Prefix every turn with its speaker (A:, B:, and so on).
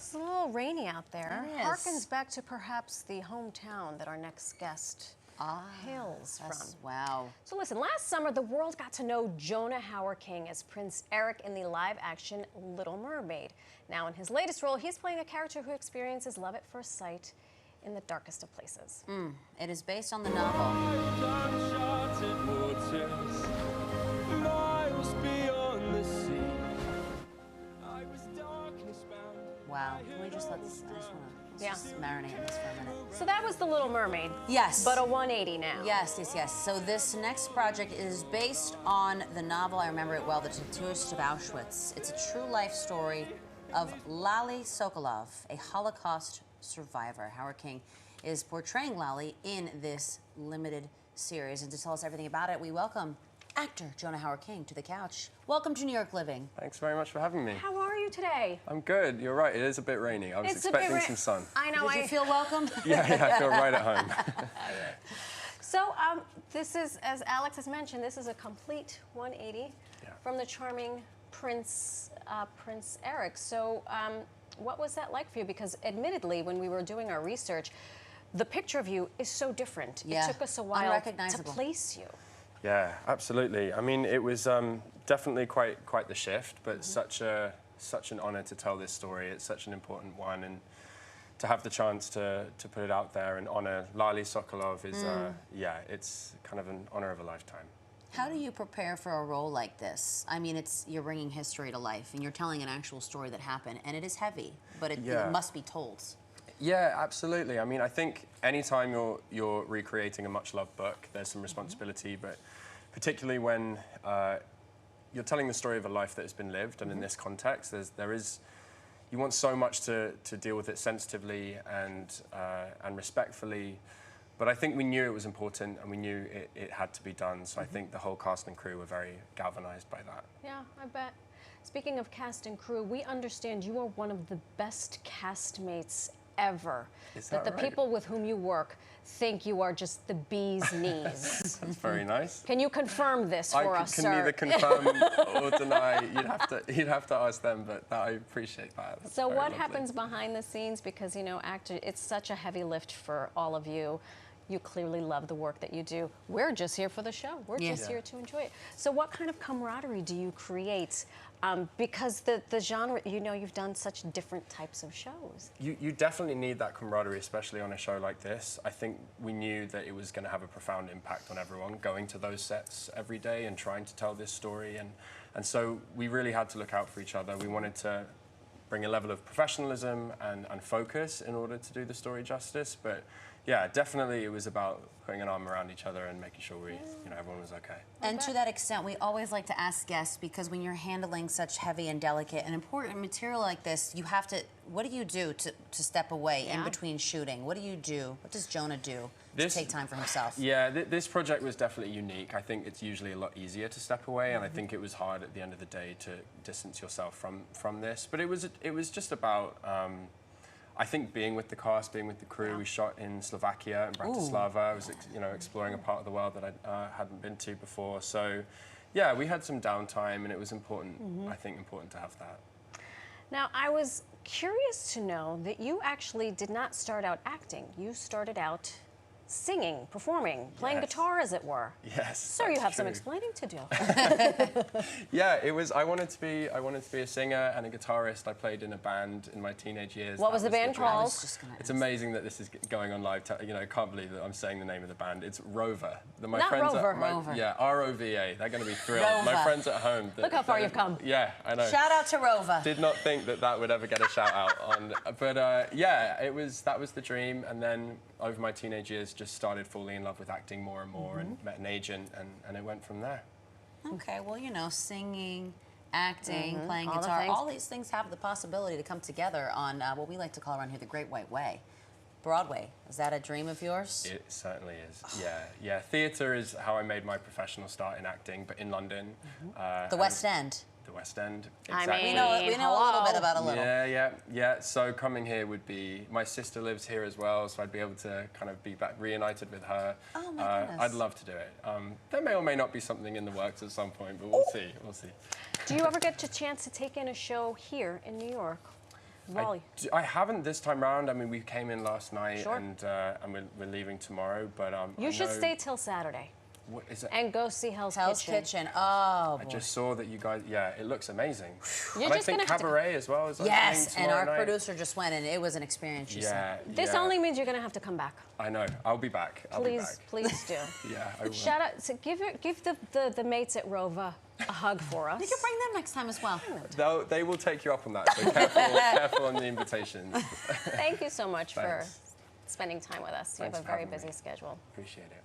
A: It's a little rainy out there.
B: It is.
A: Harkens back to perhaps the hometown that our next guest hails from.
B: Wow.
A: So listen, last summer the world got to know Jonah Hauer-King as Prince Eric in the live-action Little Mermaid. Now in his latest role, he's playing a character who experiences love at first sight in the darkest of places.
B: It is based on the novel. Wow. Can we just let this, I just want to marinate in this for a minute.
A: So that was the Little Mermaid.
B: Yes.
A: But a 180 now.
B: Yes. So this next project is based on the novel, I remember it well, The Tattooist of Auschwitz. It's a true life story of Lali Sokolov, a Holocaust survivor. Hauer-King is portraying Lali in this limited series. And to tell us everything about it, we welcome actor Jonah Hauer-King to the couch. Welcome to New York Living.
C: Thanks very much for having me.
A: How are you today?
C: I'm good. You're right. It is a bit rainy. I was expecting some sun.
A: I know.
B: Did you feel welcome?
C: Yeah, I feel right at home.
A: So this is, as Alex has mentioned, this is a complete 180 from the charming Prince Eric. So what was that like for you? Because admittedly, when we were doing our research, the picture of you is so different.
B: Yeah.
A: It took us a while to place you.
C: Yeah, absolutely. I mean, it was definitely quite the shift, but such an honor to tell this story. It's such an important one, and to have the chance to put it out there and honor Lali Sokolov is, it's kind of an honor of a lifetime.
B: How do you prepare for a role like this? I mean, you're bringing history to life, and you're telling an actual story that happened, and it is heavy, but it must be told.
C: Yeah, absolutely. I mean, I think anytime you're recreating a much-loved book, there's some responsibility, but particularly when you're telling the story of a life that has been lived, and in this context, you want so much to deal with it sensitively and respectfully. But I think we knew it was important, and we knew it had to be done. So I think the whole cast and crew were very galvanized by that.
A: Yeah, I bet. Speaking of cast and crew, we understand you are one of the best castmates ever.
C: Is that
A: the
C: right?
A: people with whom you work think you are just the bee's knees.
C: That's very nice.
A: Can you confirm this for us, sir?
C: I can neither confirm or deny. You'd have to ask them, but I appreciate that. That's
A: so what
C: lovely.
A: happens behind the scenes? Because, you know, it's such a heavy lift for all of you. You clearly love the work that you do. We're just here for the show. We're just here to enjoy it. So what kind of camaraderie do you create? Because the genre, you know, you've done such different types of shows.
C: You definitely need that camaraderie, especially on a show like this. I think we knew that it was going to have a profound impact on everyone, going to those sets every day and trying to tell this story. And so we really had to look out for each other. We wanted to bring a level of professionalism and focus in order to do the story justice. But yeah, definitely it was about putting an arm around each other and making sure everyone was okay.
B: And to that extent, we always like to ask guests, because when you're handling such heavy and delicate and important material like this, you have to, what do you do to step away in between shooting? What do you do? What does Jonah do to take time for himself?
C: Yeah, this project was definitely unique. I think it's usually a lot easier to step away, and I think it was hard at the end of the day to distance yourself from this. But it was just about, I think, being with the cast, being with the crew. We shot in Slovakia and Bratislava. I was, exploring a part of the world that I hadn't been to before. So, yeah, we had some downtime, and it was important. I think important to have that.
A: Now, I was curious to know that you actually did not start out acting. You started out singing, performing, playing guitar, as it were.
C: Yes.
A: So you have some explaining to do.
C: Yeah, it was. I wanted to be a singer and a guitarist. I played in a band in my teenage years.
A: What was the band called?
C: It's amazing that this is going on live. I can't believe that I'm saying the name of the band. It's Rover.
A: Not Rover.
B: Yeah,
C: R-O-V-A. They're going to be thrilled.
B: Rover.
C: My friends at home.
A: Look how far you've come.
C: Yeah, I know.
B: Shout out to Rover.
C: Did not think that would ever get a shout out on. But yeah, that was the dream. And then over my teenage years, just started falling in love with acting more and more, and met an agent, and it went from there.
B: Okay, well, singing, acting, playing guitar, all these things have the possibility to come together on what we like to call around here the Great White Way. Broadway, is that a dream of yours?
C: It certainly is, yeah. Theatre is how I made my professional start in acting, but in London.
B: The West End.
C: The West End,
A: exactly.
B: We know a little bit about a little.
C: Yeah. So coming here would be, my sister lives here as well, so I'd be able to kind of be back reunited with her.
B: Oh my goodness.
C: I'd love to do it. There may or may not be something in the works at some point, but we'll see.
A: Do you ever get a chance to take in a show here in New York? Wally.
C: I haven't this time round. I mean, we came in last night,
A: Sure.
C: and we're leaving tomorrow. But
A: You
C: I
A: should
C: know-
A: stay till Saturday
C: What is it?
A: and go see Hell's
B: Hell's
A: Kitchen.
B: Kitchen. Oh,
C: I
B: boy.
C: just saw that you guys. Yeah, it looks amazing.
A: You're
C: and I
A: just
C: think
A: gonna have to-
C: Cabaret as well. Is
B: Yes, and our
C: night.
B: producer just went, and it was an experience, she said.
C: Yeah.
A: This
C: yeah.
A: only means you're going to have to come back.
C: I know. I'll be back. I'll be back.
A: Please do.
C: Yeah, I will.
A: Shout out, so give the mates at Rova a hug for us.
B: You can bring them next time as well.
C: They will take you up on that. So careful on the invitations.
A: Thank you so much for
C: Thanks.
A: spending time with us. You
C: Thanks
A: have a
C: for
A: very
C: having me.
A: busy schedule.
C: Appreciate it.